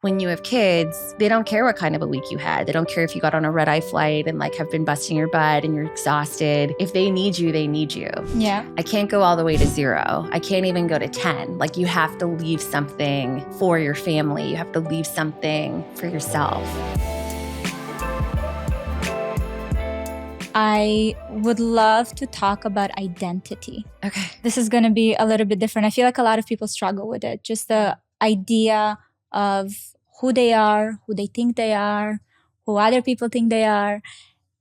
when you have kids, they don't care what kind of a week you had. They don't care if you got on a red-eye flight and like have been busting your butt and you're exhausted. If they need you, they need you. Yeah. I can't go all the way to 0. I can't even go to 10. Like, you have to leave something for your family. You have to leave something for yourself. I would love to talk about identity. Okay. This is going to be a little bit different. I feel like a lot of people struggle with it. Just the idea of who they are, who they think they are, who other people think they are.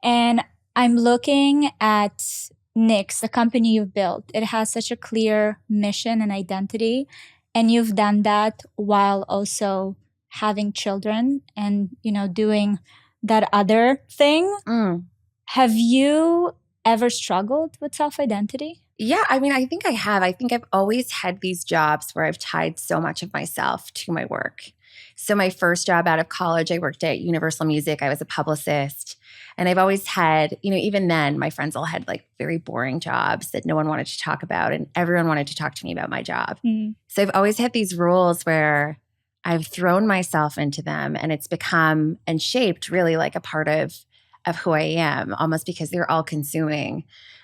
And I'm looking at Knix, the company you've built. It has such a clear mission and identity. And you've done that while also having children and, doing that other thing. Have you ever struggled with self-identity? Yeah, I mean, I think I have. I think I've always had these jobs where I've tied so much of myself to my work. So my first job out of college, I worked at Universal Music. I was a publicist. And I've always had, even then, my friends all had like very boring jobs that no one wanted to talk about. And everyone wanted to talk to me about my job. So I've always had these rules where I've thrown myself into them, and it's become and shaped really like a part of who I am, almost because they're all consuming.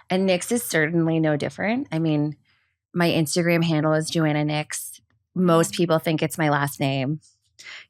And Knix is certainly no different. I mean, my Instagram handle is Joanna Knix. Most people think it's my last name.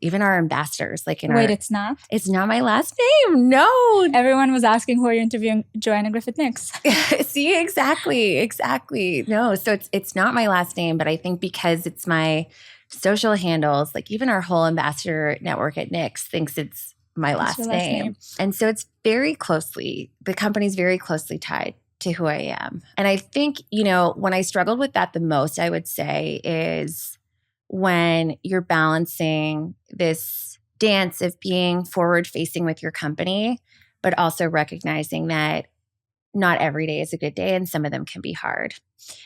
Even our ambassadors, it's not? It's not my last name. No. Everyone was asking who are you interviewing, Joanna Griffiths Knix. See, exactly. No, so it's not my last name, but I think because it's my social handles, like even our whole ambassador network at Knix thinks it's my last name. And so it's the company's very closely tied to who I am. And I think, when I struggled with that the most, I would say is when you're balancing this dance of being forward facing with your company, but also recognizing that not every day is a good day and some of them can be hard.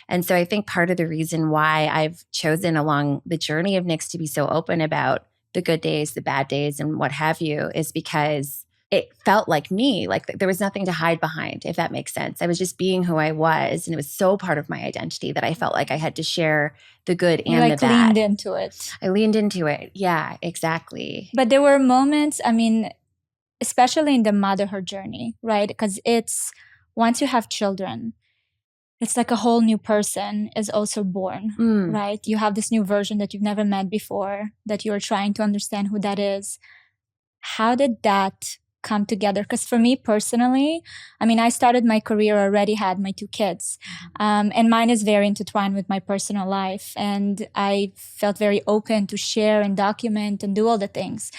And so I think part of the reason why I've chosen along the journey of Knix to be so open about the good days, the bad days, and what have you, is because it felt like me, like there was nothing to hide behind, if that makes sense. I was just being who I was, and it was so part of my identity that I felt like I had to share the good and the bad. You leaned into it. I leaned into it. Yeah, exactly. But there were moments, especially in the motherhood journey, right? Because once you have children, it's like a whole new person is also born, right? You have this new version that you've never met before, that you're trying to understand who that is. How did that come together? Because for me personally, I started my career, already had my 2 kids. And mine is very intertwined with my personal life. And I felt very open to share and document and do all the things.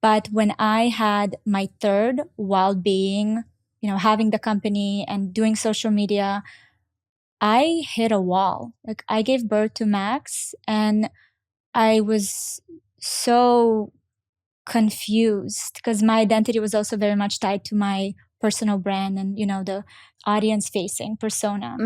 But when I had my third, while being, having the company and doing social media, I hit a wall. Like, I gave birth to Max and I was so confused because my identity was also very much tied to my personal brand and, the audience facing persona.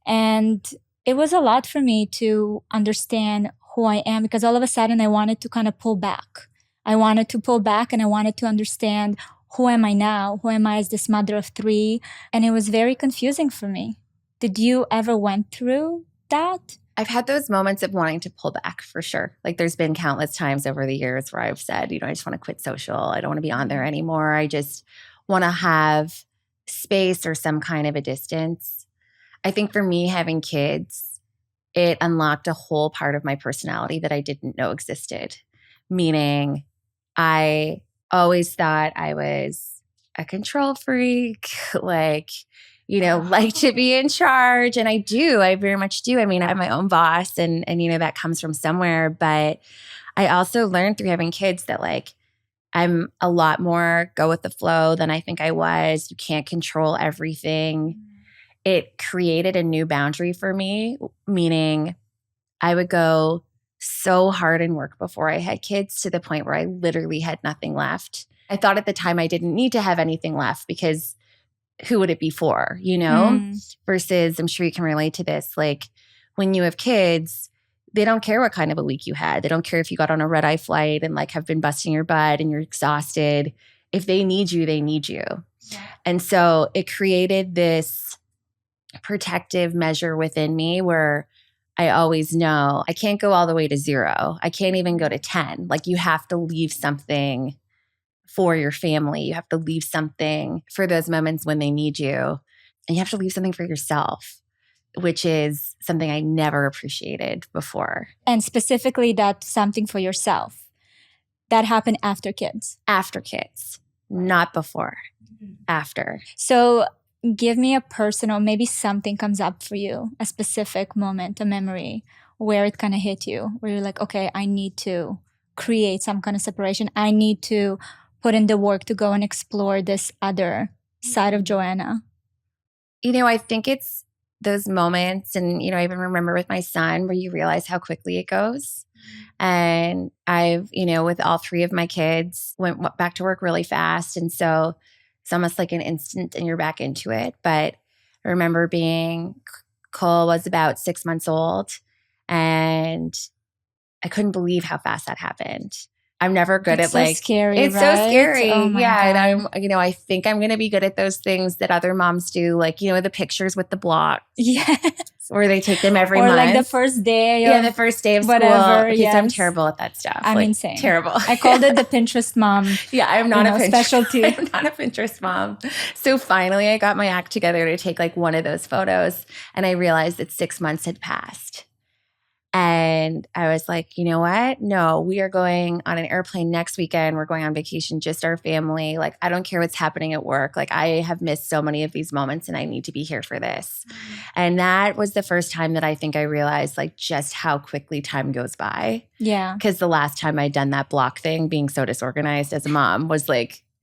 And it was a lot for me to understand who I am, because all of a sudden I wanted to kind of pull back. I wanted to pull back and I wanted to understand, who am I now? Who am I as this mother of 3? And it was very confusing for me. Did you ever went through that? I've had those moments of wanting to pull back for sure. Like, there's been countless times over the years where I've said, I just want to quit social. I don't want to be on there anymore. I just want to have space or some kind of a distance. I think for me, having kids, it unlocked a whole part of my personality that I didn't know existed. Meaning, I always thought I was a control freak, like to be in charge. And I very much do. I'm my own boss and that comes from somewhere. But I also learned through having kids that I'm a lot more go with the flow than I think I was. You can't control everything. It created a new boundary for me, meaning I would go so hard in work before I had kids to the point where I literally had nothing left. I thought at the time I didn't need to have anything left because who would it be for, Versus, I'm sure you can relate to this, like when you have kids, they don't care what kind of a week you had. They don't care if you got on a red-eye flight and have been busting your butt and you're exhausted. If they need you, they need you. Yeah. And so it created this protective measure within me where I always know I can't go all the way to 0. I can't even go to 10. Like, you have to leave something for your family. You have to leave something for those moments when they need you. And you have to leave something for yourself, which is something I never appreciated before. And specifically, that something for yourself that happened after kids. After kids, not before, after. So give me a personal, maybe something comes up for you, a specific moment, a memory where it kind of hit you, where you're like, okay, I need to create some kind of separation. I need to put in the work to go and explore this other side of Joanna. I think it's those moments, and, I even remember with my son where you realize how quickly it goes. And I've, with all 3 of my kids, went back to work really fast. And so it's almost like an instant and you're back into it. But I remember Cole was about 6 months old, and I couldn't believe how fast that happened. I'm never good It's at so scary, it's right? so scary. Oh my Yeah. God. And I think I'm going to be good at those things that other moms do. Like, the pictures with the blocks. Yes. Or they take them every or month. like the first day of the first day of whatever, school. Okay, yes. so I'm terrible at that stuff. I'm insane. Terrible. I called it the Pinterest mom. Yeah, I'm not a Pinterest specialty. I'm not a Pinterest mom. So finally I got my act together to take one of those photos, and I realized that 6 months had passed. And I was like, you know what? No, we are going on an airplane next weekend. We're going on vacation, just our family. Like, I don't care what's happening at work. Like, I have missed so many of these moments, and I need to be here for this. And that was the first time that I think I realized just how quickly time goes by. Yeah. Because the last time I'd done that block thing, being so disorganized as a mom, was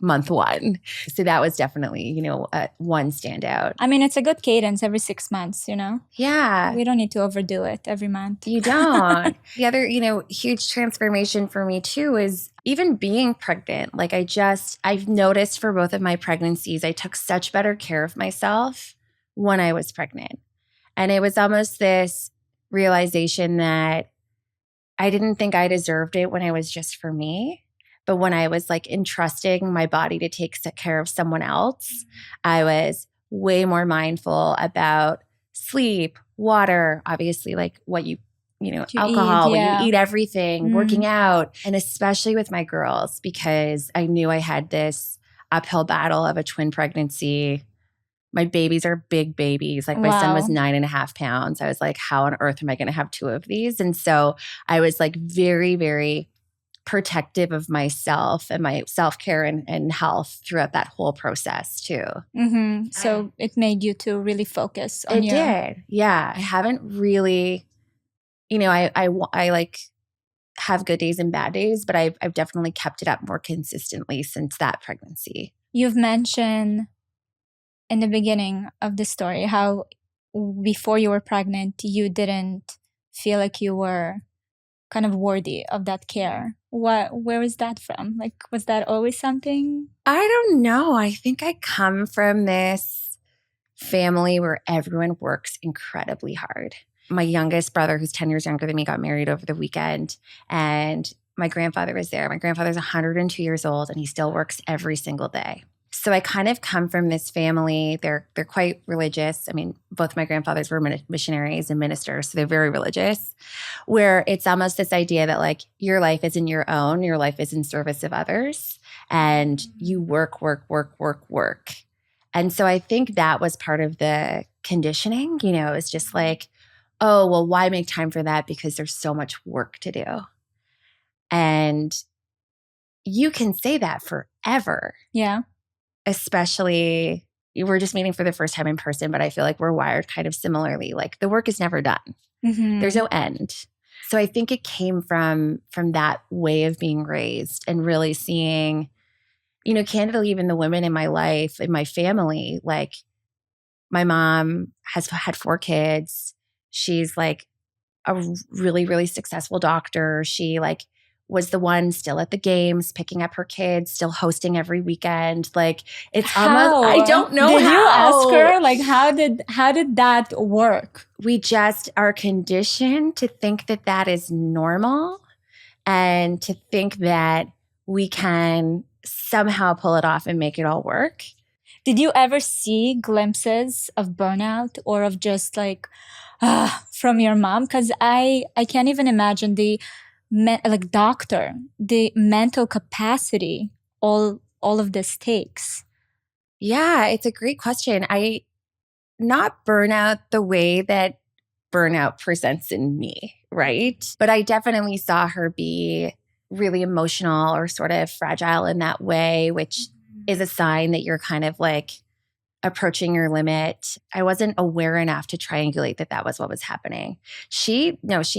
month 1. So that was definitely, one standout. I mean, it's a good cadence every 6 months, Yeah. We don't need to overdo it every month. You don't. The other, huge transformation for me too is even being pregnant. I've noticed for both of my pregnancies, I took such better care of myself when I was pregnant. And it was almost this realization that I didn't think I deserved it when it was just for me. But when I was entrusting my body to take care of someone else, I was way more mindful about sleep, water, obviously what you alcohol, eat, yeah. when you eat everything, working out, and especially with my girls, because I knew I had this uphill battle of a twin pregnancy. My babies are big babies. My son was 9.5 pounds. I was like, how on earth am I going to have 2 of these? And so I was very, very protective of myself and my self-care and health throughout that whole process too. Mm-hmm. So it made you to really focus on It did. Yeah. I haven't really, I have good days and bad days, but I've definitely kept it up more consistently since that pregnancy. You've mentioned in the beginning of the story how before you were pregnant, you didn't feel like you were kind of worthy of that care. Where is that from? Was that always something? I don't know. I think I come from this family where everyone works incredibly hard. My youngest brother, who's 10 years younger than me, got married over the weekend, and my grandfather was there. My grandfather's 102 years old, and he still works every single day. So I kind of come from this family. They're quite religious. I mean, both my grandfathers were missionaries and ministers, so they're very religious, where it's almost this idea that your life isn't your own, your life is in service of others, and you work. And so I think that was part of the conditioning, it's just oh, well, why make time for that? Because there's so much work to do. And you can say that forever. Yeah. Especially, we're just meeting for the first time in person, but I feel like we're wired kind of similarly. The work is never done. Mm-hmm. There's no end. So I think it came from that way of being raised and really seeing, candidly, even the women in my life, in my family, my mom has had 4 kids. She's a really, really successful doctor. She was the one still at the games, picking up her kids, still hosting every weekend. It's how? Almost, I don't know did how. You ask her? How did that work? We just are conditioned to think that is normal, and to think that we can somehow pull it off and make it all work. Did you ever see glimpses of burnout or of just like, from your mom? Because I can't even imagine the doctor, the mental capacity all of this takes. Yeah, it's a great question. Not burnout the way that burnout presents in me, right? But I definitely saw her be really emotional or sort of fragile in that way, which is a sign that you're kind of like approaching your limit. I wasn't aware enough to triangulate that that was what was happening. She makes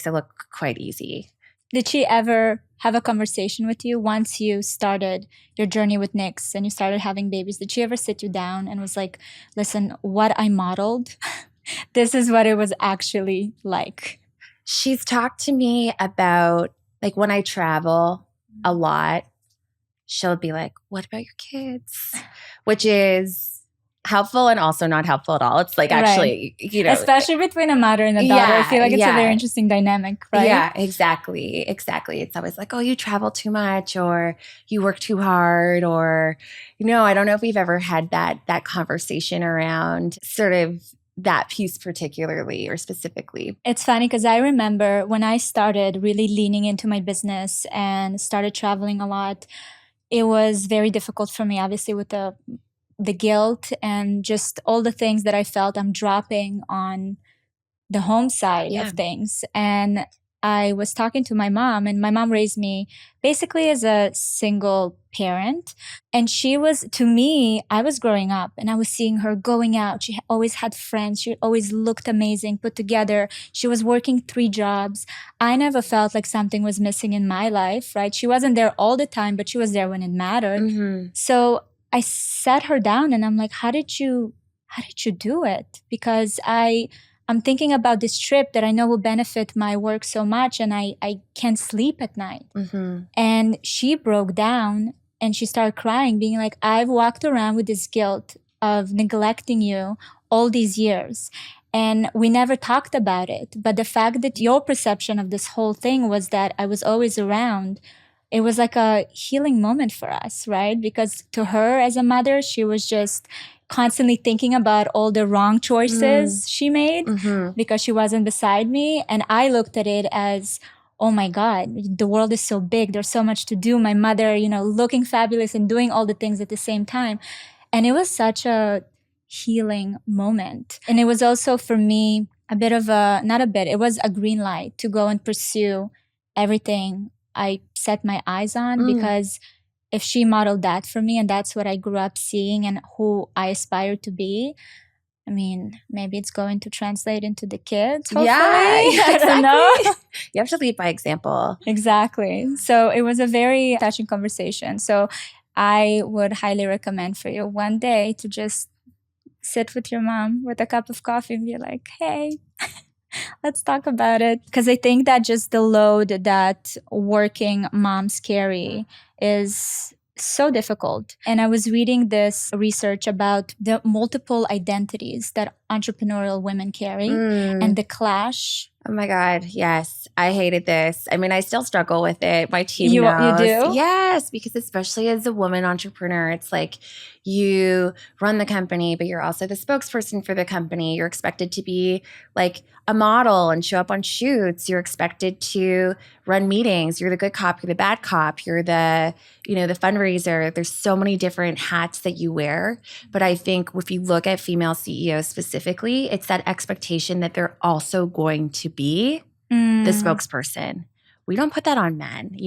it look quite easy. Did she ever have a conversation with you once you started your journey with Knix and you started having babies? Did she ever sit you down and was like, listen, what I modeled, this is what it was actually like? She's talked to me about, like, when I travel a lot, she'll be like, what about your kids? Which is helpful and also not helpful at all. It's like, actually, you know. Especially between a mother and a daughter. I feel like it's a very interesting dynamic, right? Yeah, exactly. It's always like, oh, you travel too much or you work too hard or, I don't know if we've ever had that conversation around sort of that piece particularly or specifically. It's funny because I remember when I started really leaning into my business and started traveling a lot, it was very difficult for me, obviously, with the guilt and just all the things that I felt I'm dropping on the home side of things. And I was talking to my mom, and my mom raised me basically as a single parent. And she was, to me, I was growing up and I was seeing her going out. She always had friends. She always looked amazing, put together. She was working 3 jobs. I never felt like something was missing in my life, right? She wasn't there all the time, but she was there when it mattered. Mm-hmm. So I sat her down and I'm like, how did you do it? Because I'm thinking about this trip that I know will benefit my work so much, and I can't sleep at night. Mm-hmm. And she broke down and she started crying, being like, I've walked around with this guilt of neglecting you all these years. And we never talked about it. But the fact that your perception of this whole thing was that I was always around, it was like a healing moment for us, right? Because to her as a mother, she was just constantly thinking about all the wrong choices she made because she wasn't beside me. And I looked at it as, oh my God, the world is so big. There's so much to do. My mother, looking fabulous and doing all the things at the same time. And it was such a healing moment. And it was also for me it was a green light to go and pursue everything I set my eyes on, because if she modeled that for me and that's what I grew up seeing and who I aspire to be, I mean, maybe it's going to translate into the kids, hopefully. Yeah, exactly. I don't know. You have to lead by example. Exactly. So it was a very touching conversation. So I would highly recommend for you one day to just sit with your mom with a cup of coffee and be like, hey, let's talk about it. Because I think that just the load that working moms carry is so difficult. And I was reading this research about the multiple identities that entrepreneurial women carry and the clash. Oh my God, yes. I hated this. I mean, I still struggle with it. My team knows. You do? Yes, because especially as a woman entrepreneur, it's like you run the company, but you're also the spokesperson for the company. You're expected to be like a model and show up on shoots. You're expected to run meetings. You're the good cop. You're the bad cop. You're the fundraiser. There's so many different hats that you wear. But I think if you look at female CEOs specifically, it's that expectation that they're also going to be the spokesperson. We don't put that on men,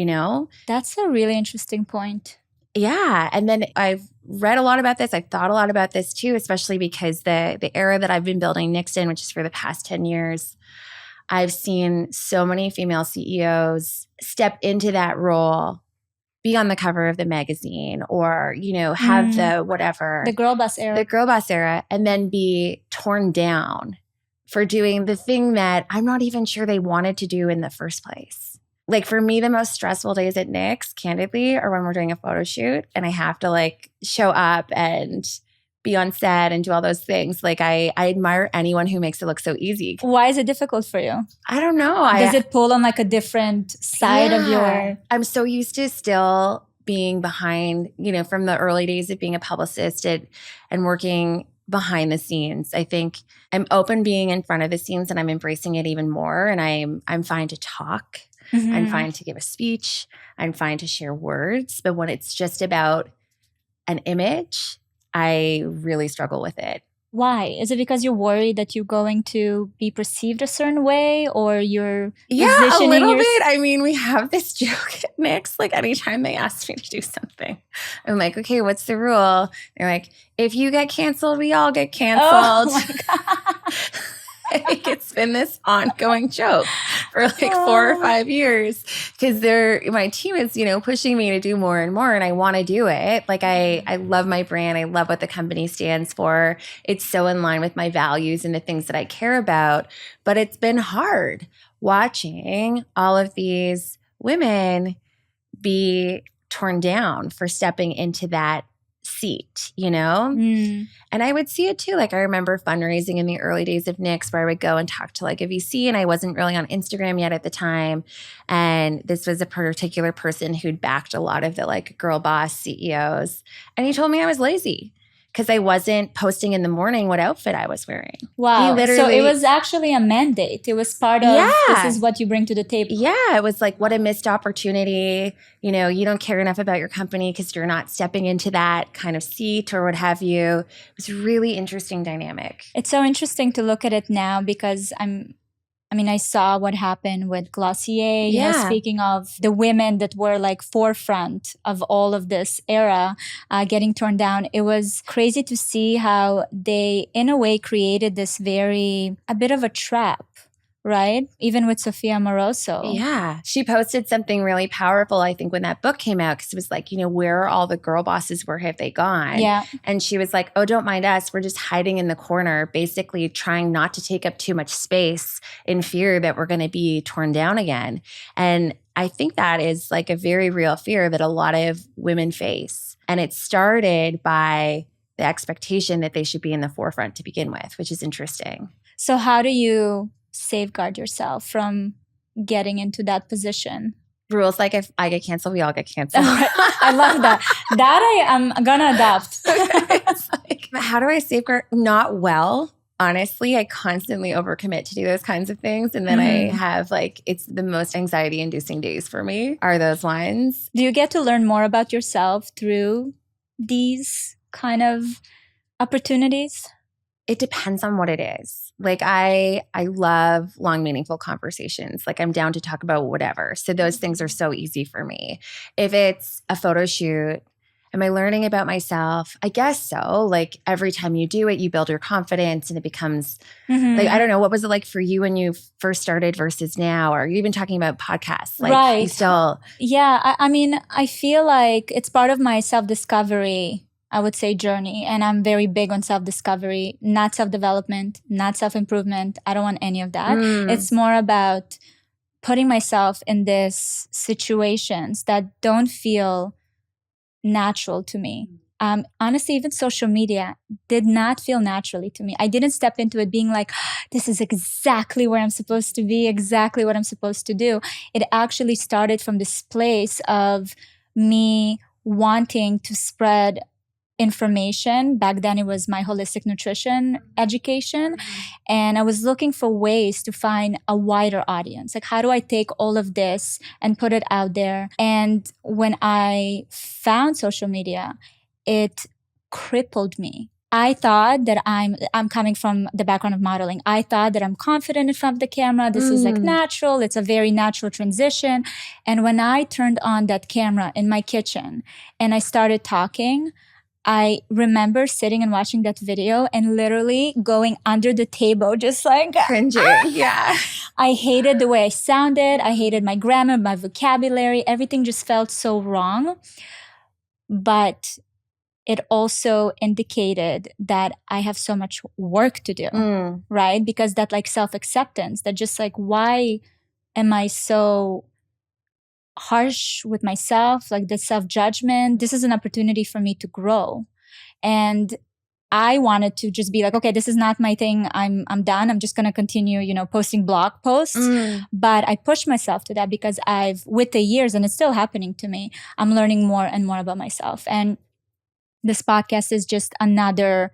That's a really interesting point. Yeah. And then I've read a lot about this. I've thought a lot about this too, especially because the era that I've been building Knix in, which is for the past 10 years, I've seen so many female CEOs step into that role, be on the cover of the magazine or, have the whatever. The girl boss era. The girl boss era, and then be torn down for doing the thing that I'm not even sure they wanted to do in the first place. Like for me, the most stressful days at Knix, candidly, are when we're doing a photo shoot and I have to show up and be on set and do all those things. Like I admire anyone who makes it look so easy. Why is it difficult for you? I don't know. Does it pull on a different side of your... I'm so used to still being behind, from the early days of being a publicist and working behind the scenes. I think I'm open being in front of the scenes, and I'm embracing it even more. And I'm fine to talk. I'm fine to give a speech. I'm fine to share words. But when it's just about an image, I really struggle with it. Why? Is it because you're worried that you're going to be perceived a certain way, or you're a little bit. I mean, we have this joke at Knix, like anytime they ask me to do something, I'm like, okay, what's the rule? They're like, if you get canceled, we all get canceled. Oh my God. I think it's been this ongoing joke for like 4 or 5 years, because my team is, pushing me to do more and more, and I want to do it. Like I love my brand. I love what the company stands for. It's so in line with my values and the things that I care about. But it's been hard watching all of these women be torn down for stepping into that seat, And I would see it too. Like I remember fundraising in the early days of Knix, where I would go and talk to like a VC, and I wasn't really on Instagram yet at the time. And this was a particular person who'd backed a lot of the like girl boss CEOs. And he told me I was lazy because I wasn't posting in the morning what outfit I was wearing. Wow. So it was actually a mandate. It was part of, this is what you bring to the table. Yeah. It was like, what a missed opportunity. You don't care enough about your company because you're not stepping into that kind of seat or what have you. It was a really interesting dynamic. It's so interesting to look at it now, because I saw what happened with Glossier, speaking of the women that were like forefront of all of this era getting torn down. It was crazy to see how they, in a way, created this a bit of a trap, right? Even with Sophia Moroso. Yeah. She posted something really powerful, I think, when that book came out, because it was like, where are all the girl bosses? Where have they gone? Yeah. And she was like, oh, don't mind us. We're just hiding in the corner, basically trying not to take up too much space in fear that we're going to be torn down again. And I think that is like a very real fear that a lot of women face. And it started by the expectation that they should be in the forefront to begin with, which is interesting. So how do you safeguard yourself from getting into that position? Rules like, if I get canceled, we all get canceled. I love that. That I am gonna adopt. It's like, how do I safeguard? Not well. Honestly, I constantly overcommit to do those kinds of things. And then I have it's the most anxiety inducing days for me are those ones. Do you get to learn more about yourself through these kind of opportunities? It depends on what it is. Like I love long, meaningful conversations. Like I'm down to talk about whatever. So those things are so easy for me. If it's a photo shoot, am I learning about myself? I guess so. Like every time you do it, you build your confidence, and it becomes like, I don't know, what was it like for you when you first started versus now? Or you're even talking about podcasts. Like right. You still. Yeah. I feel like it's part of my self-discovery, I would say, journey. And I'm very big on self-discovery, not self-development, not self-improvement. I don't want any of that. It's more about putting myself in these situations that don't feel natural to me. Honestly, even social media did not feel naturally to me. I didn't step into it being like, this is exactly where I'm supposed to be, exactly what I'm supposed to do. It actually started from this place of me wanting to spread information. Back then it was my holistic nutrition education. And I was looking for ways to find a wider audience. Like, how do I take all of this and put it out there? And when I found social media, it crippled me. I thought that I'm coming from the background of modeling. I thought that I'm confident in front of the camera. This is like natural. It's a very natural transition. And when I turned on that camera in my kitchen and I started talking, I remember sitting and watching that video and literally going under the table, just like cringing. Yeah. I hated the way I sounded. I hated my grammar, my vocabulary. Everything just felt so wrong. But it also indicated that I have so much work to do, right? Because that like self-acceptance, that just like, why am I so harsh with myself? Like the self-judgment, this is an opportunity for me to grow. And I wanted to just be like, okay, this is not my thing. I'm done. I'm just going to continue, posting blog posts. But I pushed myself to that because with the years, and it's still happening to me, I'm learning more and more about myself. And this podcast is just another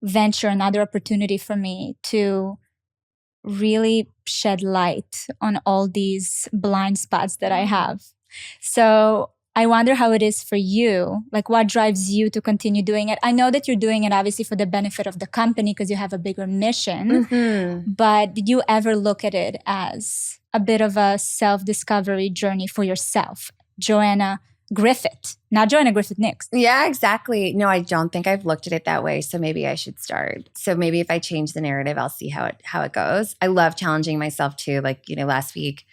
venture, another opportunity for me to really shed light on all these blind spots that I have. So I wonder how it is for you. Like, what drives you to continue doing it? I know that you're doing it obviously for the benefit of the company because you have a bigger mission. But did you ever look at it as a bit of a self-discovery journey for yourself? Joanna Griffith, not Joanna Griffith Knix. Yeah, exactly. No, I don't think I've looked at it that way. So maybe I should start. So maybe if I change the narrative, I'll see how it goes. I love challenging myself too. Like, last week,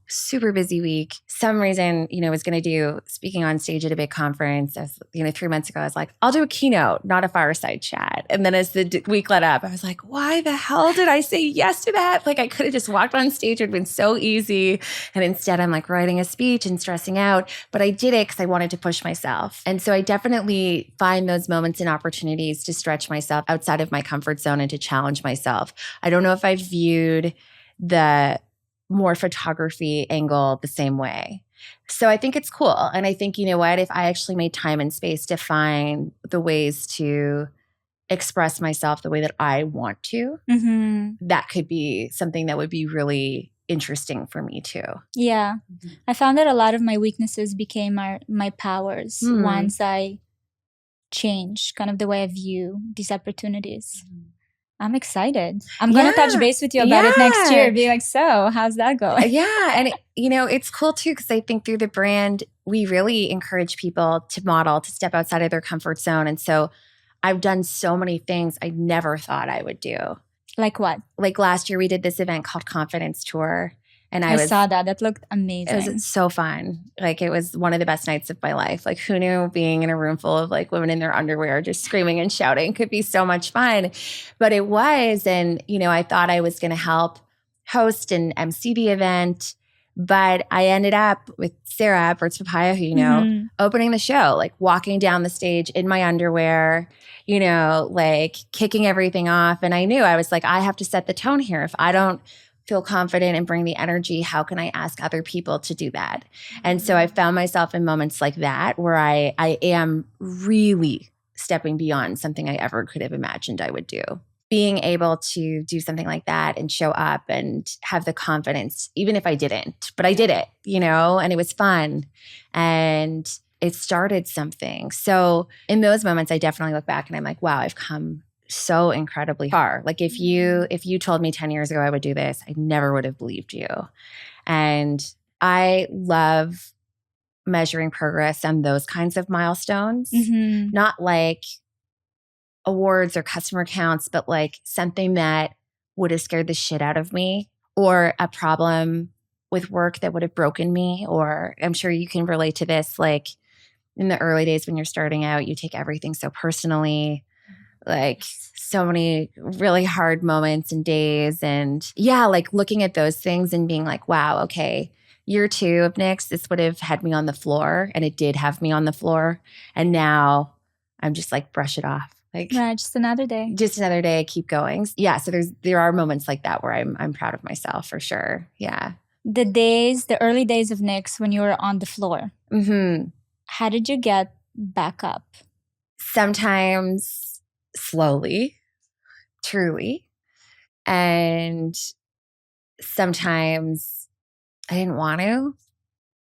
super busy week. Some reason, was going to do speaking on stage at a big conference. As 3 months ago, I was like, I'll do a keynote, not a fireside chat. And then as the week led up, I was like, why the hell did I say yes to that? Like, I could have just walked on stage. It would have been so easy. And instead, I'm like writing a speech and stressing out. But I did it because I wanted to push myself. And so I definitely find those moments and opportunities to stretch myself outside of my comfort zone and to challenge myself. I don't know if I've viewed the more photography angle the same way. So I think it's cool. And I think, if I actually made time and space to find the ways to express myself the way that I want to, that could be something that would be really interesting for me too. Yeah. I found that a lot of my weaknesses became my powers once I changed kind of the way I view these opportunities. I'm excited. I'm going to touch base with you about it next year. Be like, so how's that going? Yeah. And, it's cool too, because I think through the brand, we really encourage people to model, to step outside of their comfort zone. And so I've done so many things I never thought I would do. Like what? Like last year, we did this event called Confidence Tour. And I saw that. That looked amazing. It was so fun. Like, it was one of the best nights of my life. Like, who knew being in a room full of like women in their underwear just screaming and shouting could be so much fun? But it was. And, I thought I was going to help host and MC the event. But I ended up with Sarah at Birds Papaya, who opening the show, like walking down the stage in my underwear, like kicking everything off. And I knew, I was like, I have to set the tone here. If I don't feel confident and bring the energy, how can I ask other people to do that? And so I found myself in moments like that where I am really stepping beyond something I ever could have imagined I would do. Being able to do something like that and show up and have the confidence, even if I didn't, but I did it, and it was fun and it started something. So in those moments, I definitely look back and I'm like, wow, I've come so incredibly far. Like if you told me 10 years ago I would do this, I never would have believed you. And I love measuring progress on those kinds of milestones, not like awards or customer counts, but like something that would have scared the shit out of me, or a problem with work that would have broken me. Or I'm sure you can relate to this, like in the early days when you're starting out, you take everything so personally, like so many really hard moments and days. And yeah, like looking at those things and being like, wow, okay, year 2 of Knix, this would have had me on the floor, and it did have me on the floor. And now I'm just like, brush it off. Like, right, just another day. Just another day, keep going. Yeah, so there are moments like that where I'm proud of myself for sure. Yeah. The early days of Knix when you were on the floor. How did you get back up? Sometimes slowly, truly. And sometimes I didn't want to.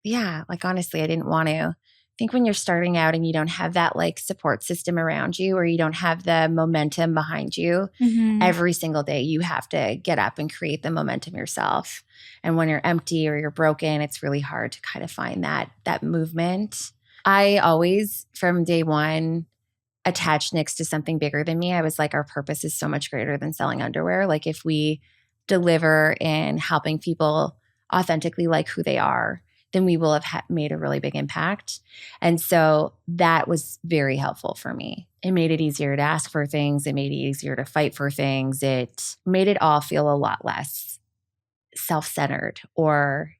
Yeah, like honestly, I didn't want to. I think when you're starting out and you don't have that like support system around you, or you don't have the momentum behind you, every single day you have to get up and create the momentum yourself. And when you're empty or you're broken, it's really hard to kind of find that movement. I always, from day one, attached Knix to something bigger than me. I was like, our purpose is so much greater than selling underwear. Like if we deliver in helping people authentically like who they are, then we will have made a really big impact. And so that was very helpful for me. It made it easier to ask for things. It made it easier to fight for things. It made it all feel a lot less self-centered or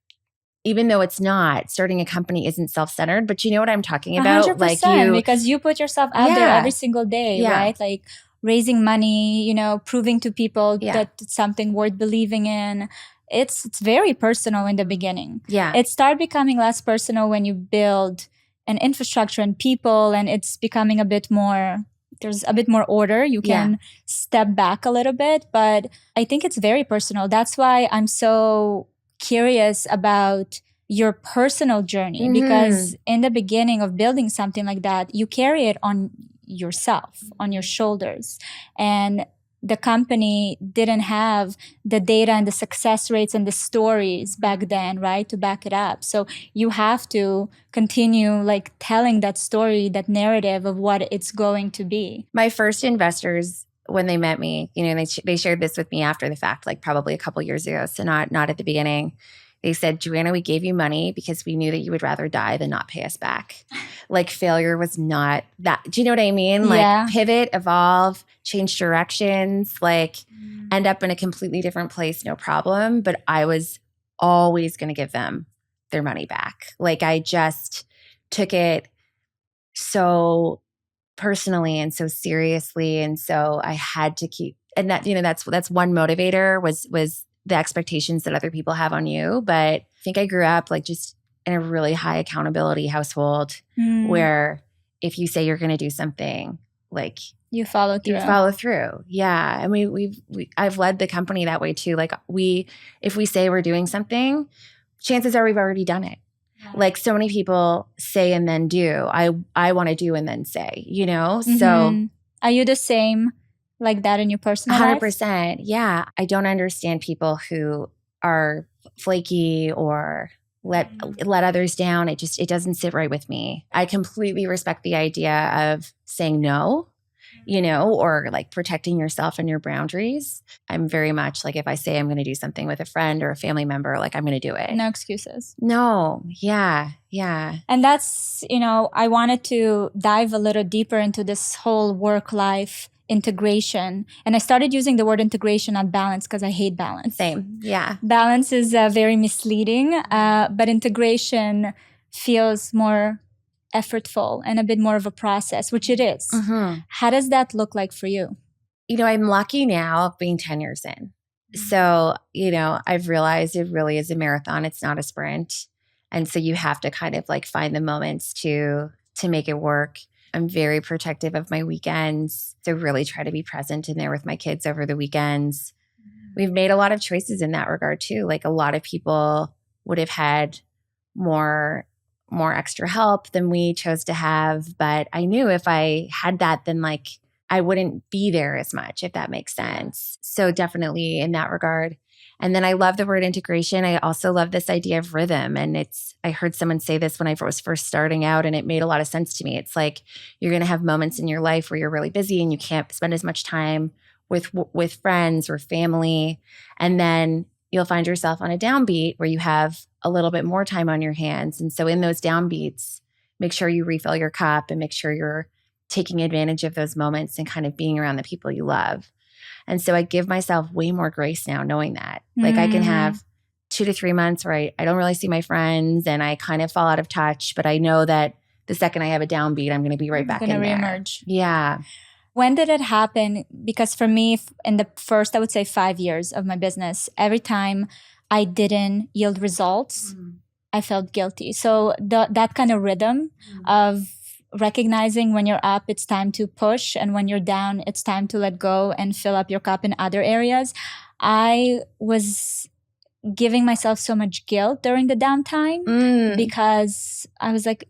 even though it's not, starting a company isn't self-centered, but you know what I'm talking about? 100%, Like because you put yourself out there every single day, right? Like raising money, you know, proving to people that it's something worth believing in. It's very personal in the beginning. Yeah. It started becoming less personal when you build an infrastructure and people, and it's becoming a bit more, there's a bit more order. You can step back a little bit, but I think it's very personal. That's why I'm so curious about your personal journey, because in the beginning of building something like that, you carry it on yourself, on your shoulders. And the company didn't have the data and the success rates and the stories back then, right, to back it up. So you have to continue like telling that story, that narrative of what it's going to be. My first investors, when they met me, you know, they shared this with me after the fact, like probably a couple years ago. So not at the beginning. They said, Joanna, we gave you money because we knew that you would rather die than not pay us back. Like failure was not that. Do you know what I mean? Like pivot, evolve, change directions, like end up in a completely different place, no problem. But I was always going to give them their money back. Like I just took it so personally and so seriously. And so I had to keep, and that, you know, that's one motivator was the expectations that other people have on you. But I think I grew up like just in a really high accountability household where if you say you're going to do something, like you follow through. Yeah. I mean, I've led the company that way too. Like if we say we're doing something, chances are we've already done it. Like so many people say and then do. I want to do and then say, you know? So are you the same like that in your personal life? 100%. Yeah. I don't understand people who are flaky or let others down. It doesn't sit right with me. I completely respect the idea of saying no, you know, or like protecting yourself and your boundaries. I'm very much like if I say I'm going to do something with a friend or a family member, like I'm going to do it. No excuses. No. Yeah. Yeah. And that's, you know, I wanted to dive a little deeper into this whole work-life integration. And I started using the word integration, not balance, because I hate balance. Same. Yeah. Balance is very misleading, but integration feels more effortful and a bit more of a process, which it is. How does that look like for you? You know, I'm lucky now being 10 years in. So, you know, I've realized it really is a marathon. It's not a sprint. And so you have to kind of like find the moments to make it work. I'm very protective of my weekends. So really try to be present in there with my kids over the weekends. We've made a lot of choices in that regard too. Like a lot of people would have had more extra help than we chose to have. But I knew if I had that, then like I wouldn't be there as much, if that makes sense. So definitely in that regard. And then I love the word integration. I also love this idea of rhythm. And I heard someone say this when I was first starting out, and it made a lot of sense to me. It's like you're going to have moments in your life where you're really busy and you can't spend as much time with friends or family. And then you'll find yourself on a downbeat where you have a little bit more time on your hands. And so in those downbeats, make sure you refill your cup and make sure you're taking advantage of those moments and kind of being around the people you love. And so I give myself way more grace now knowing that. Like I can have 2 to 3 months where I don't really see my friends and I kind of fall out of touch, but I know that the second I have a downbeat, I'm going to be right back in there. Reemerge. Yeah. When did it happen? Because for me, in the first, I would say 5 years of my business, every time I didn't yield results, I felt guilty. So that kind of rhythm of recognizing when you're up, it's time to push. And when you're down, it's time to let go and fill up your cup in other areas. I was giving myself so much guilt during the downtime because I was like,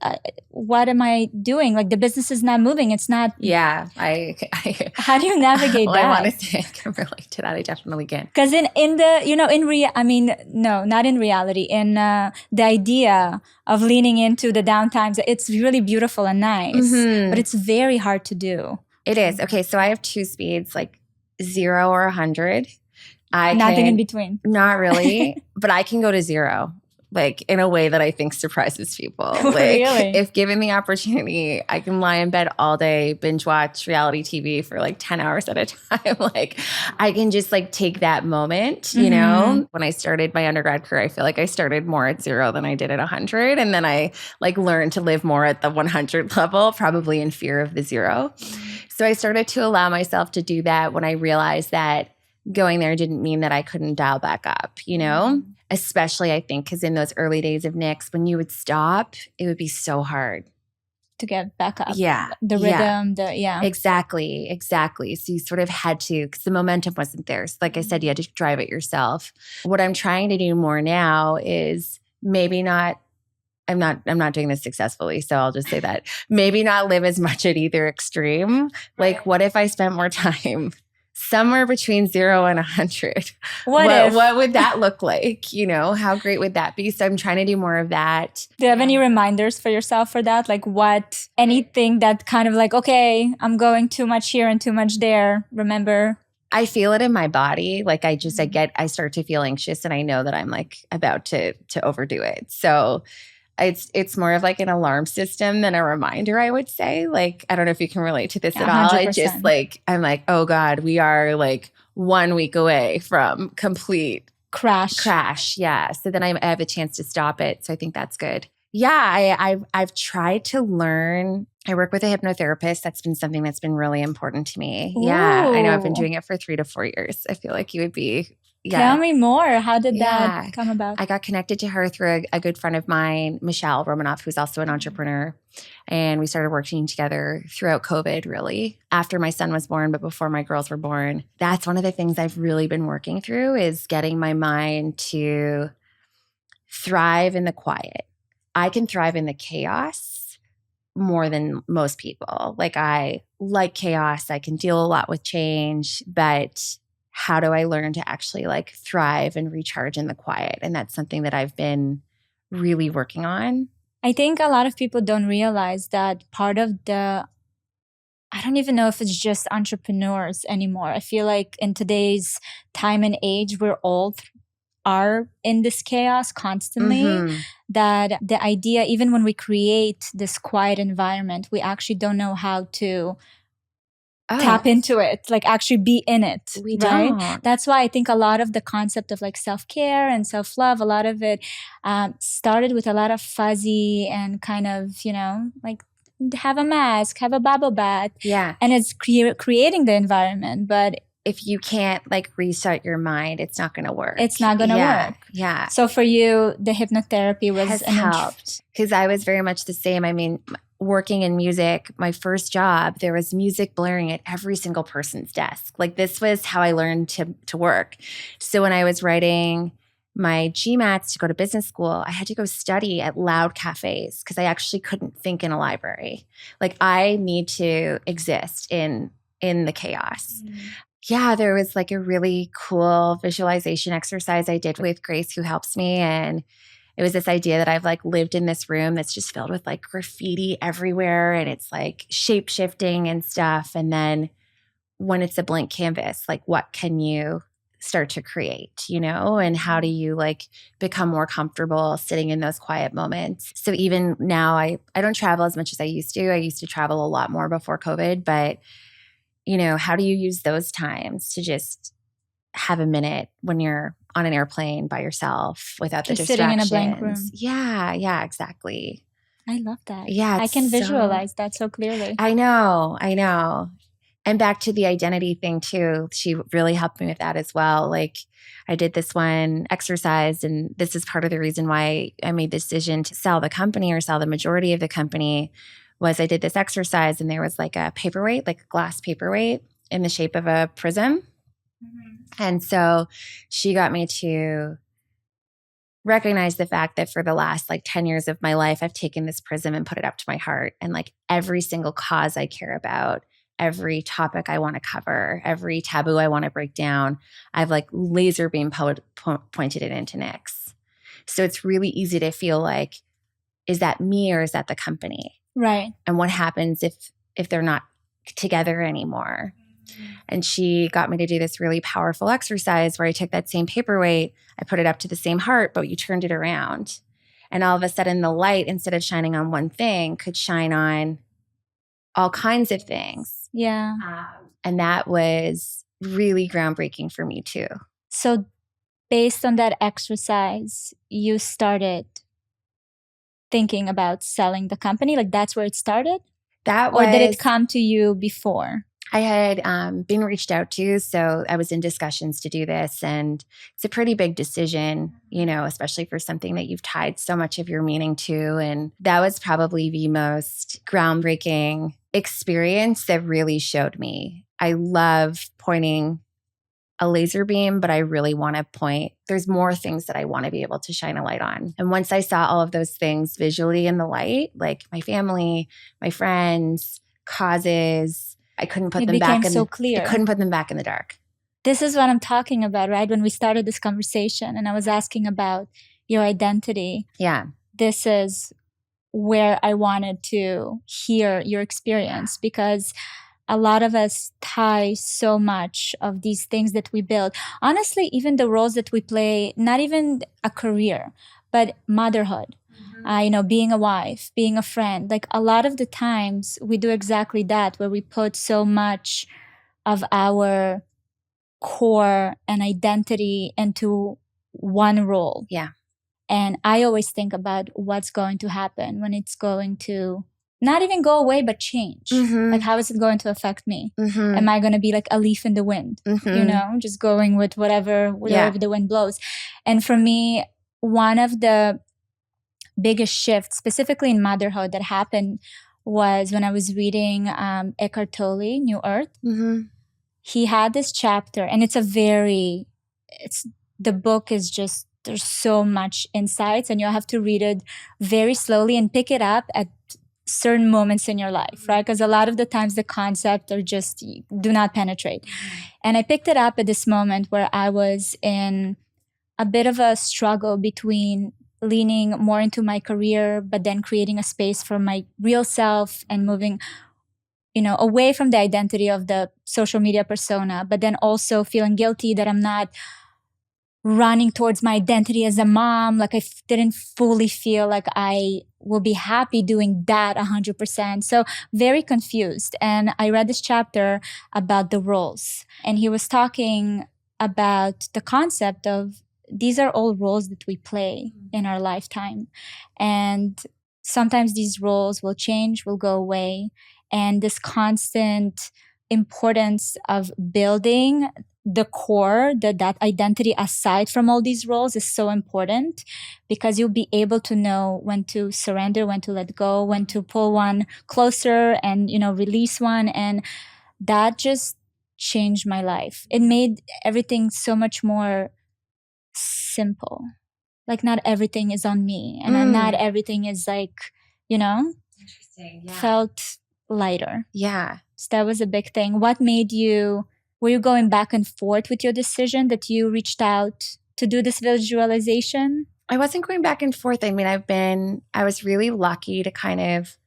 what am I doing? Like the business is not moving. It's not. Yeah. How do you navigate that? I want to say I can relate to that. I definitely can. Because not in reality, in the idea of leaning into the downtimes, it's really beautiful and nice, but it's very hard to do. It is. Okay. So I have 2 speeds, like 0 or 100. Nothing in between. Not really, but I can go to 0 like in a way that I think surprises people. Like Really? if given the opportunity, I can lie in bed all day, binge watch reality TV for like 10 hours at a time. Like I can just like take that moment, you know? When I started my undergrad career, I feel like I started more at 0 than I did at 100. And then I like learned to live more at the 100 level, probably in fear of the 0. So I started to allow myself to do that when I realized that going there didn't mean that I couldn't dial back up, you know? Especially, I think, because in those early days of Knix, when you would stop, it would be so hard to get back up. Yeah. The rhythm, Exactly. So you sort of had to, because the momentum wasn't there. So like I said, you had to drive it yourself. What I'm trying to do more now is maybe not, I'm not doing this successfully. So I'll just say that maybe not live as much at either extreme. Like what if I spent more time somewhere between 0 and 100. What would that look like? You know, how great would that be? So I'm trying to do more of that. Do you have any reminders for yourself for that? Like anything that kind of like, okay, I'm going too much here and too much there. Remember? I feel it in my body. Like I start to feel anxious and I know that I'm like about to overdo it. So it's more of like an alarm system than a reminder, I would say. Like, I don't know if you can relate to this at all. 100%. It's just like, I'm like, oh God, we are like 1 week away from complete crash. Yeah. So then I have a chance to stop it. So I think that's good. Yeah. I've tried to learn. I work with a hypnotherapist. That's been something that's been really important to me. Ooh. Yeah. I know I've been doing it for 3 to 4 years. I feel like you would be. Yeah. Tell me more. How did that come about? I got connected to her through a good friend of mine, Michelle Romanoff, who's also an entrepreneur. And we started working together throughout COVID, really, after my son was born, but before my girls were born. That's one of the things I've really been working through is getting my mind to thrive in the quiet. I can thrive in the chaos more than most people. Like I like chaos. I can deal a lot with change, but how do I learn to actually like thrive and recharge in the quiet? And that's something that I've been really working on. I think a lot of people don't realize that part of I don't even know if it's just entrepreneurs anymore. I feel like in today's time and age, we're all are in this chaos constantly, that the idea, even when we create this quiet environment, we actually don't know how to tap into it, like actually be in it. We right? don't. That's why I think a lot of the concept of like self-care and self-love, a lot of it started with a lot of fuzzy and kind of, you know, like have a mask, have a bubble bath. Yeah. And it's creating the environment. But if you can't like reset your mind, it's not going to work. It's not going to work. Yeah. So for you, the hypnotherapy has helped because I was very much the same. I mean, working in music, my first job, there was music blaring at every single person's desk. Like this was how I learned to work. So when I was writing my GMATs to go to business school, I had to go study at loud cafes because I actually couldn't think in a library. Like I need to exist in the chaos. Yeah, there was like a really cool visualization exercise I did with Grace, who helps me. And it was this idea that I've like lived in this room that's just filled with like graffiti everywhere. And it's like shape shifting and stuff. And then when it's a blank canvas, like what can you start to create, you know? And how do you like become more comfortable sitting in those quiet moments? So even now I don't travel as much as I used to. I used to travel a lot more before COVID, but you know, how do you use those times to just have a minute when you're on an airplane by yourself without just the distractions? Sitting in a blank room. Yeah, exactly. I love that. Yeah, I can visualize that so clearly. I know. And back to the identity thing too. She really helped me with that as well. Like I did this one exercise, and this is part of the reason why I made the decision to sell the company or sell the majority of the company. Was I did this exercise and there was like a paperweight, like a glass paperweight in the shape of a prism. And so she got me to recognize the fact that for the last like 10 years of my life, I've taken this prism and put it up to my heart. And like every single cause I care about, every topic I want to cover, every taboo I want to break down, I've like laser beam pointed it into Knix. So it's really easy to feel like, is that me or is that the company? Right. And what happens if they're not together anymore? And she got me to do this really powerful exercise where I took that same paperweight, I put it up to the same heart, but you turned it around. And all of a sudden the light, instead of shining on one thing, could shine on all kinds of things. Yeah. And that was really groundbreaking for me too. So based on that exercise, you started thinking about selling the company? Like that's where it started? Or did it come to you before? I had been reached out to, so I was in discussions to do this, and it's a pretty big decision, you know, especially for something that you've tied so much of your meaning to. And that was probably the most groundbreaking experience that really showed me. I love pointing a laser beam, but I really want to point. There's more things that I want to be able to shine a light on. And once I saw all of those things visually in the light, like my family, my friends, causes, I couldn't put them back in so clear. I couldn't put them back in the dark. This is what I'm talking about, right? When we started this conversation and I was asking about your identity. Yeah. This is where I wanted to hear your experience, because a lot of us tie so much of these things that we build. Honestly, even the roles that we play, not even a career, but motherhood. Being a wife, being a friend. Like a lot of the times we do exactly that, where we put so much of our core and identity into one role. Yeah. And I always think about what's going to happen when it's going to not even go away, but change. Like, how is it going to affect me? Am I going to be like a leaf in the wind, just going with whatever the wind blows? And for me, one of the biggest shifts, specifically in motherhood, that happened was when I was reading Eckhart Tolle, New Earth. He had this chapter, and the book is just, there's so much insights, and you'll have to read it very slowly and pick it up at certain moments in your life, right? Because a lot of the times the concepts are just do not penetrate. And I picked it up at this moment where I was in a bit of a struggle between leaning more into my career, but then creating a space for my real self and moving, away from the identity of the social media persona, but then also feeling guilty that I'm not running towards my identity as a mom. Like I didn't fully feel like I will be happy doing that 100%. So very confused. And I read this chapter about the roles, and he was talking about the concept of these are all roles that we play in our lifetime. And sometimes these roles will change, will go away. And this constant importance of building the core, that identity aside from all these roles is so important, because you'll be able to know when to surrender, when to let go, when to pull one closer and, release one. And that just changed my life. It made everything so much more simple. Like not everything is on me, and not everything is like, Interesting. Yeah. Felt lighter. Yeah. So that was a big thing. What made you, were you going back and forth with your decision that you reached out to do this visualization? I wasn't going back and forth. I mean, I was really lucky to kind of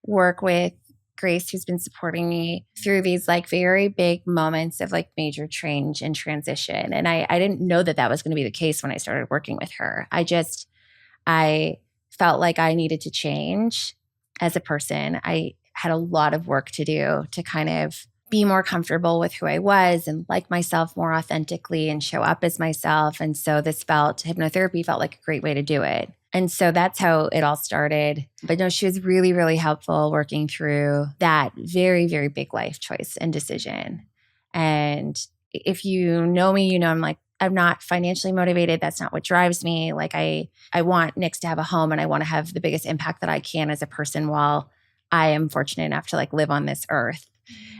work with Grace, who's been supporting me through these like very big moments of like major change and transition. And I didn't know that was going to be the case when I started working with her. I felt like I needed to change as a person. I had a lot of work to do to kind of be more comfortable with who I was and like myself more authentically and show up as myself. And so hypnotherapy felt like a great way to do it. And so that's how it all started. But no, she was really, really helpful working through that very, very big life choice and decision. And if you know me, I'm not financially motivated. That's not what drives me. Like I want Knix to have a home, and I want to have the biggest impact that I can as a person while I am fortunate enough to like live on this earth.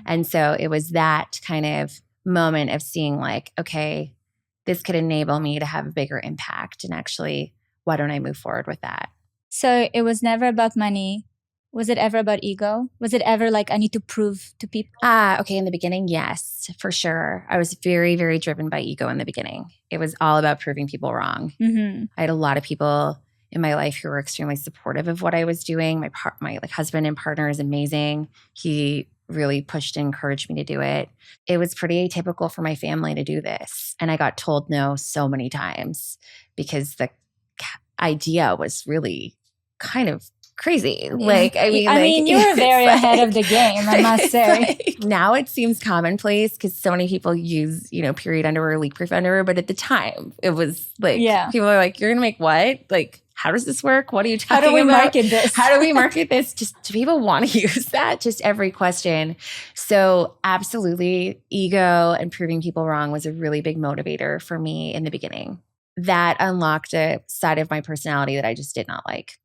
And so it was that kind of moment of seeing like, okay, this could enable me to have a bigger impact. And actually, why don't I move forward with that? So it was never about money. Was it ever about ego? Was it ever like, I need to prove to people? Okay. In the beginning, yes, for sure. I was very, very driven by ego in the beginning. It was all about proving people wrong. I had a lot of people in my life who were extremely supportive of what I was doing. My like husband and partner is amazing. He really pushed and encouraged me to do it. It was pretty atypical for my family to do this. And I got told no so many times because the idea was really kind of crazy. Like, I mean, you were very ahead of the game, I must say. Now it seems commonplace because so many people use, period underwear, leakproof underwear. But at the time, it was like, people are like, you're going to make what? Like, how does this work? What are you talking about? How do we market this? How do we market this? Just do people want to use that? Just every question. So absolutely, ego and proving people wrong was a really big motivator for me in the beginning. That unlocked a side of my personality that I just did not like.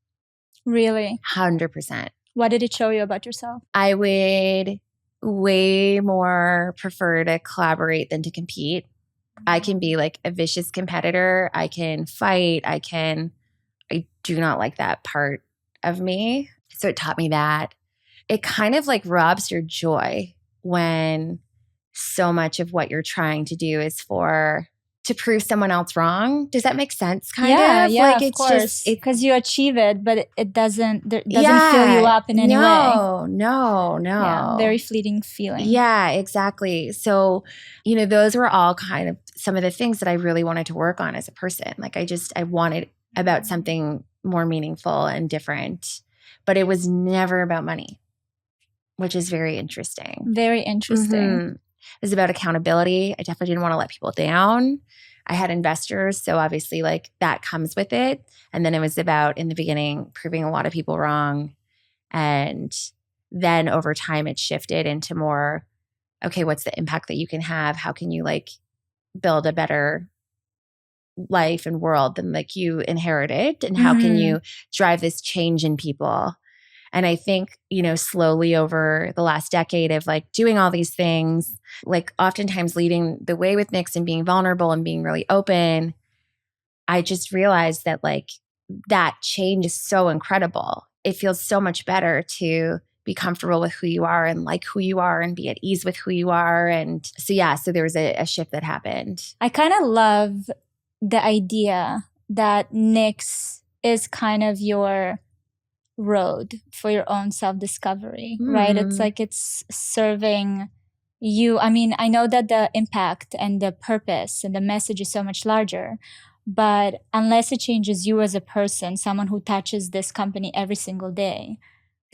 Really? 100%. What did it show you about yourself? I would way more prefer to collaborate than to compete. I can be like a vicious competitor. I can fight. I do not like that part of me. So it taught me that. It kind of like robs your joy when so much of what you're trying to do is to prove someone else wrong. Does that make sense? Yeah, like of course. Because you achieve it, but it doesn't fill you up in any way. No. Yeah, very fleeting feeling. Yeah, exactly. So, those were all kind of some of the things that I really wanted to work on as a person. Like I wanted about something more meaningful and different, but it was never about money, which is very interesting. Very interesting. Mm-hmm. It was about accountability. I definitely didn't want to let people down. I had investors, so obviously like that comes with it. And then it was about, in the beginning, proving a lot of people wrong. And then over time it shifted into more, okay, what's the impact that you can have? How can you like build a better life and world than like you inherited? And how can you drive this change in people? And I think, slowly over the last decade of like doing all these things, like oftentimes leading the way with Knix and being vulnerable and being really open, I just realized that like that change is so incredible. It feels so much better to be comfortable with who you are and like who you are and be at ease with who you are. And so there was a shift that happened. I kind of love the idea that Knix is kind of your road for your own self-discovery, right? It's like it's serving you. I mean, I know that the impact and the purpose and the message is so much larger, but unless it changes you as a person, someone who touches this company every single day,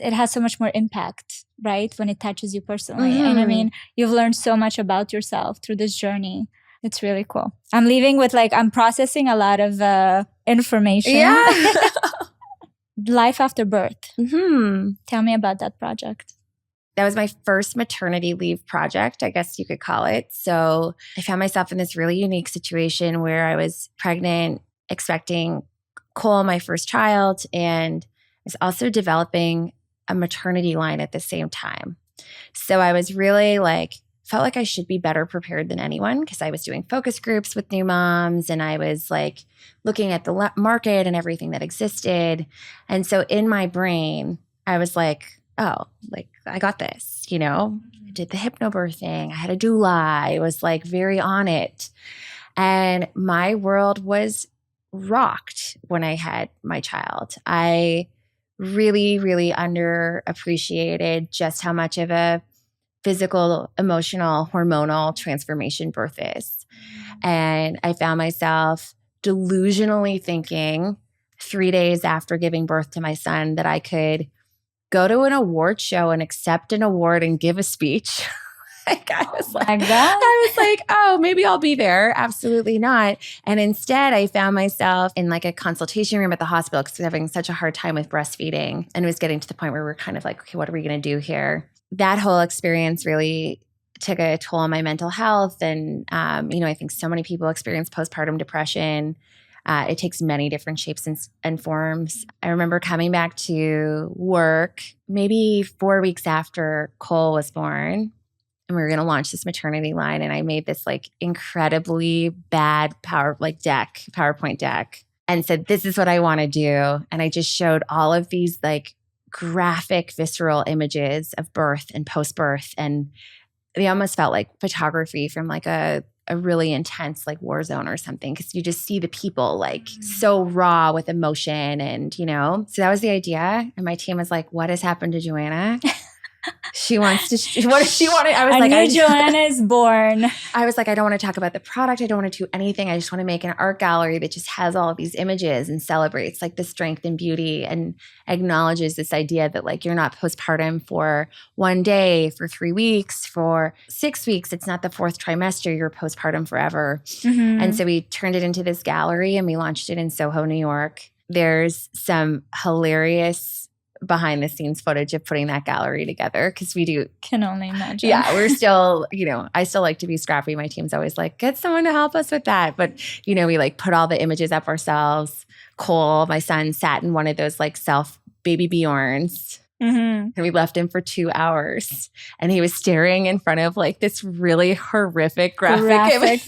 it has so much more impact, right? When it touches you personally. And I mean, you've learned so much about yourself through this journey. It's really cool. I'm leaving with I'm processing a lot of information. Yeah. Life after birth. Tell me about that project. That was my first maternity leave project, I guess you could call it. So I found myself in this really unique situation where I was pregnant, expecting Cole, my first child, and I was also developing a maternity line at the same time. So I was really felt like I should be better prepared than anyone because I was doing focus groups with new moms and I was looking at the market and everything that existed. And so in my brain, I was I got this, I did the hypnobirthing. I had a doula. I was very on it. And my world was rocked when I had my child. I really, really underappreciated just how much of a physical, emotional, hormonal transformation birth is. And I found myself delusionally thinking 3 days after giving birth to my son that I could go to an award show and accept an award and give a speech. I was oh, maybe I'll be there. Absolutely not. And instead, I found myself in a consultation room at the hospital because I was having such a hard time with breastfeeding. And it was getting to the point where we're kind of okay, what are we going to do here? That whole experience really took a toll on my mental health. And, I think so many people experience postpartum depression. It takes many different shapes and forms. I remember coming back to work maybe 4 weeks after Cole was born, and we were going to launch this maternity line. And I made this incredibly bad PowerPoint deck and said, this is what I want to do. And I just showed all of these graphic, visceral images of birth and post-birth. And they almost felt like photography from a really intense war zone or something, because you just see the people so raw with emotion. And, so that was the idea. And my team was what has happened to Joanna? She wants to, what does she want? I was a like, new Joanna is born. I was like, I don't want to talk about the product. I don't want to do anything. I just want to make an art gallery that just has all of these images and celebrates like the strength and beauty and acknowledges this idea that like you're not postpartum for one day, for 3 weeks, for 6 weeks. It's not the 4th trimester. You're postpartum forever. Mm-hmm. And so we turned it into this gallery and we launched it in Soho, New York. There's some hilarious behind the scenes footage of putting that gallery together because we do. Can only imagine. Yeah, we're still, I still like to be scrappy. My team's always like, get someone to help us with that. But, we like put all the images up ourselves. Cole, my son, sat in one of those like self baby Bjorns. Mm-hmm. And we left him for 2 hours. And he was staring in front of like this really horrific graphic image.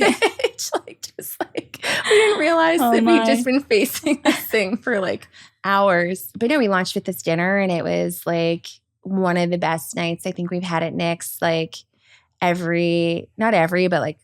We didn't realize that we'd just been facing this thing for like hours. But no, we launched with this dinner and it was like one of the best nights I think we've had at Knix. Like not every, but like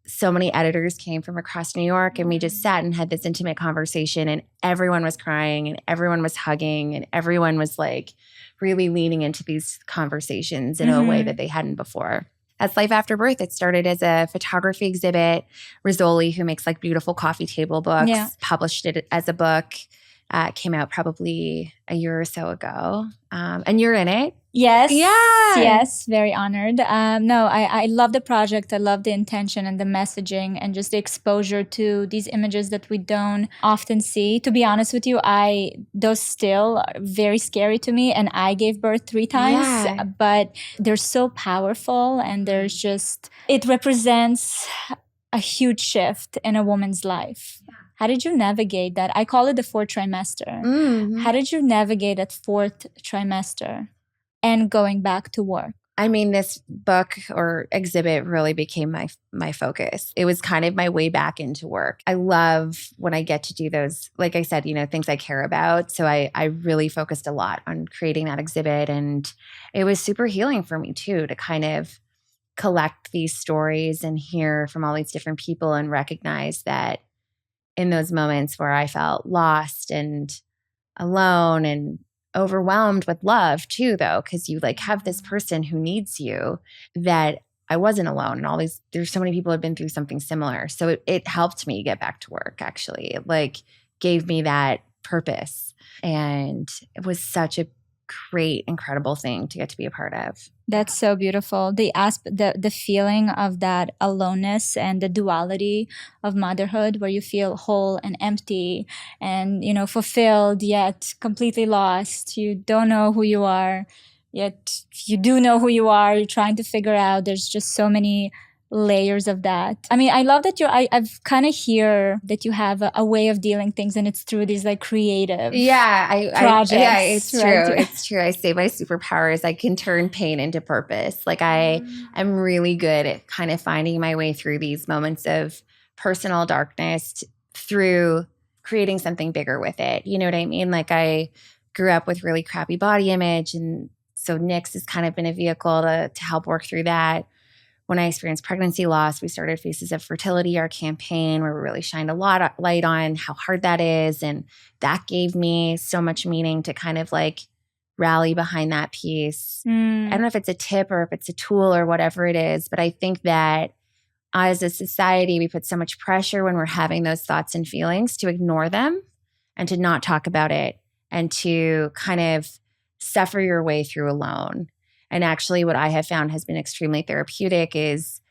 so many editors came from across New York and we just sat and had this intimate conversation and everyone was crying and everyone was hugging and everyone was like really leaning into these conversations in a way that they hadn't before. That's Life After Birth. It started as a photography exhibit. Rizzoli, who makes like beautiful coffee table books, published it as a book. It came out probably a year or so ago. And you're in it. Yes. Yeah. Yes. Very honored. No, I love the project. I love the intention and the messaging and just the exposure to these images that we don't often see. To be honest with you, those still are very scary to me. And I gave birth 3 times, but they're so powerful and it represents a huge shift in a woman's life. How did you navigate that? I call it the 4th trimester. Mm-hmm. How did you navigate that 4th trimester and going back to work? I mean, this book or exhibit really became my focus. It was kind of my way back into work. I love when I get to do those, like I said, things I care about. So I really focused a lot on creating that exhibit. And it was super healing for me too, to kind of collect these stories and hear from all these different people and recognize that in those moments where I felt lost and alone and overwhelmed with love too, though, because you like have this person who needs you, that I wasn't alone. And there's so many people who have been through something similar. So it helped me get back to work, actually. It like gave me that purpose. And it was such a great, incredible thing to get to be a part of. That's so beautiful. The feeling of that aloneness and the duality of motherhood, where you feel whole and empty and, fulfilled, yet completely lost. You don't know who you are, yet you do know who you are. You're trying to figure out. There's just so many layers of that. I mean, I love that I've kind of hear that you have a way of dealing things, and it's through these like creative projects. It's right? True. It's true. I say my superpower is I can turn pain into purpose. Like I am really good at kind of finding my way through these moments of personal darkness through creating something bigger with it. You know what I mean? Like I grew up with really crappy body image, and so Knix has kind of been a vehicle to help work through that. When I experienced pregnancy loss, we started Faces of Fertility, our campaign, where we really shined a lot of light on how hard that is. And that gave me so much meaning to kind of like rally behind that piece. I don't know if it's a tip or if it's a tool or whatever it is, but I think that as a society, we put so much pressure when we're having those thoughts and feelings to ignore them and to not talk about it and to kind of suffer your way through alone. And actually what I have found has been extremely therapeutic is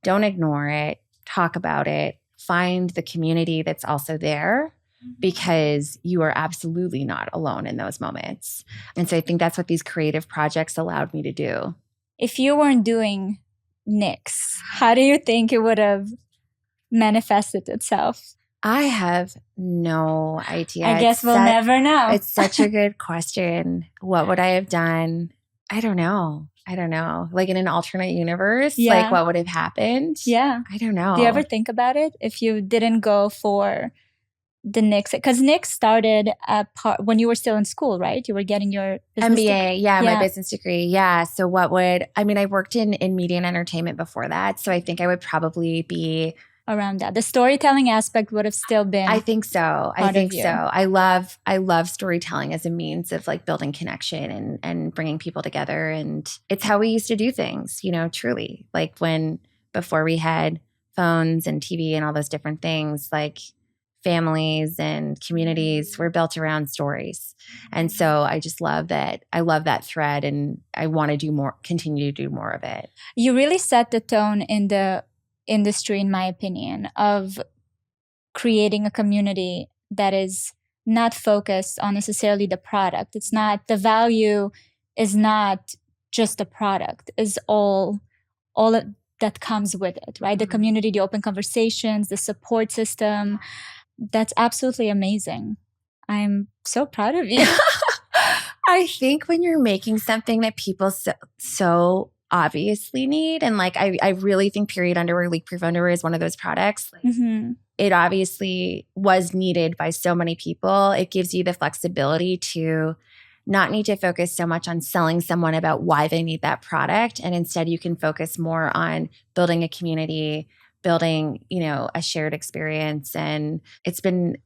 don't ignore it, talk about it, find the community that's also there, because you are absolutely not alone in those moments. And so I think that's what these creative projects allowed me to do. If you weren't doing Knix, how do you think it would have manifested itself? I have no idea. I guess we'll never know. It's such a good question. What would I have done? I don't know. Like in an alternate universe, like what would have happened? Yeah. I don't know. Do you ever think about it? If you didn't go for the Knix, because Knix started when you were still in school, right? You were getting your business MBA, my business degree. Yeah. So I worked in media and entertainment before that. So I think I would probably be around that? The storytelling aspect would have still been. I think so. I think so. I love storytelling as a means of like building connection and bringing people together. And it's how we used to do things, truly. Like before we had phones and TV and all those different things, like families and communities were built around stories. And so I just love that. I love that thread, and I want to do more, continue to do more of it. You really set the tone in the industry, in my opinion, of creating a community that is not focused on necessarily the product. It's not, the value is not just the product, is all that comes with it, right? Mm-hmm. The community, the open conversations, the support system. That's absolutely amazing. I'm so proud of you. I think when you're making something that people so obviously need, and like I really think period underwear, leak-proof underwear is one of those products. Like, mm-hmm. It obviously was needed by so many people. It gives you the flexibility to not need to focus so much on selling someone about why they need that product. And instead you can focus more on building a community, building, a shared experience. And it's been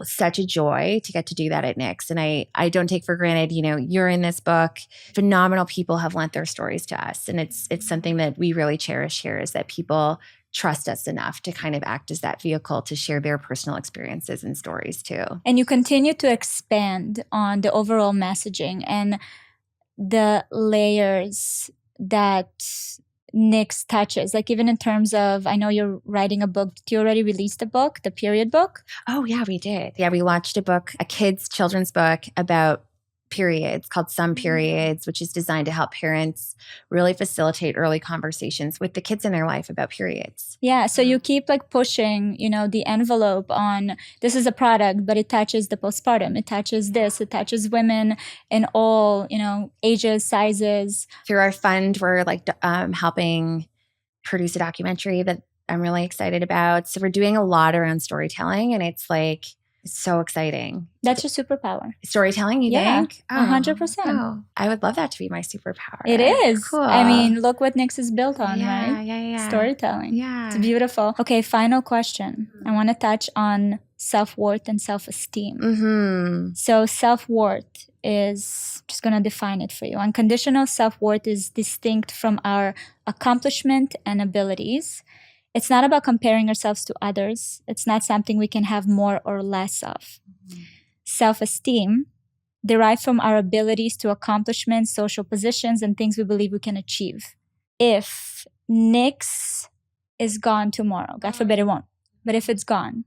such a joy to get to do that at Knix. And I don't take for granted, you're in this book. Phenomenal people have lent their stories to us. And it's something that we really cherish here, is that people trust us enough to kind of act as that vehicle to share their personal experiences and stories too. And you continue to expand on the overall messaging and the layers that Knix touches, like even in terms of, I know you're writing a book. Did you already release the book, the period book? Oh yeah, we did. Yeah, we launched a book, a kids' children's book about periods called Some Periods, which is designed to help parents really facilitate early conversations with the kids in their life about periods. Yeah. So you keep like pushing, the envelope on, this is a product, but it touches the postpartum. It touches this. It touches women in all, ages, sizes. Through our fund, we're like helping produce a documentary that I'm really excited about. So we're doing a lot around storytelling, and it's so exciting. That's your superpower. Storytelling, you think? 100%. Oh, I would love that to be my superpower. It is. Cool. I mean, look what Knix is built on, right? Yeah. Storytelling. Yeah. It's beautiful. Okay, final question. I want to touch on self-worth and self-esteem. Mm-hmm. So self-worth is, just going to define it for you. Unconditional self-worth is distinct from our accomplishment and abilities. It's not about comparing ourselves to others. It's not something we can have more or less of. Mm-hmm. Self-esteem derived from our abilities to accomplishments, social positions, and things we believe we can achieve. If Knix is gone tomorrow, God forbid it won't, but if it's gone,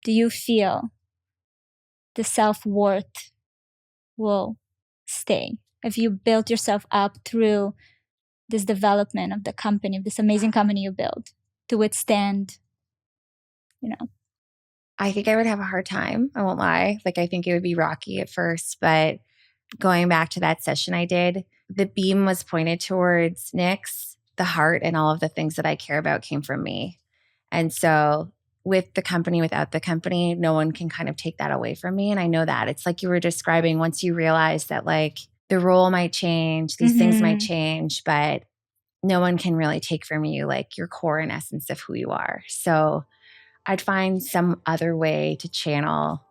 do you feel the self-worth will stay? If you built yourself up through this development of the company, of this amazing company you built, to withstand, I think I would have a hard time. I won't lie. I think it would be rocky at first, but going back to that session I did, the beam was pointed towards Knix. The heart and all of the things that I care about came from me. And so with the company, without the company, no one can kind of take that away from me. And I know that. It's like you were describing, once you realize that the role might change, these things might change, but no one can really take from you your core and essence of who you are. So I'd find some other way to channel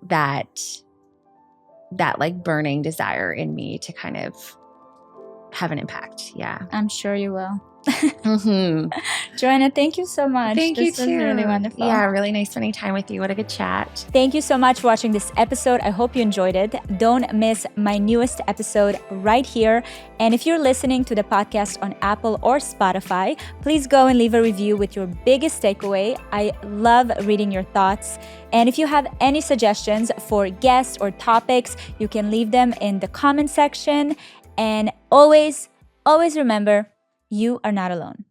that burning desire in me to kind of have an impact. Yeah. I'm sure you will. Mm-hmm. Joanna, thank you so much. Thank you too. This was really wonderful. Yeah, really nice spending time with you. What a good chat. Thank you so much for watching this episode. I hope you enjoyed it. Don't miss my newest episode right here. And if you're listening to the podcast on Apple or Spotify, please go and leave a review with your biggest takeaway. I love reading your thoughts. And if you have any suggestions for guests or topics, you can leave them in the comment section. And always remember, you are not alone.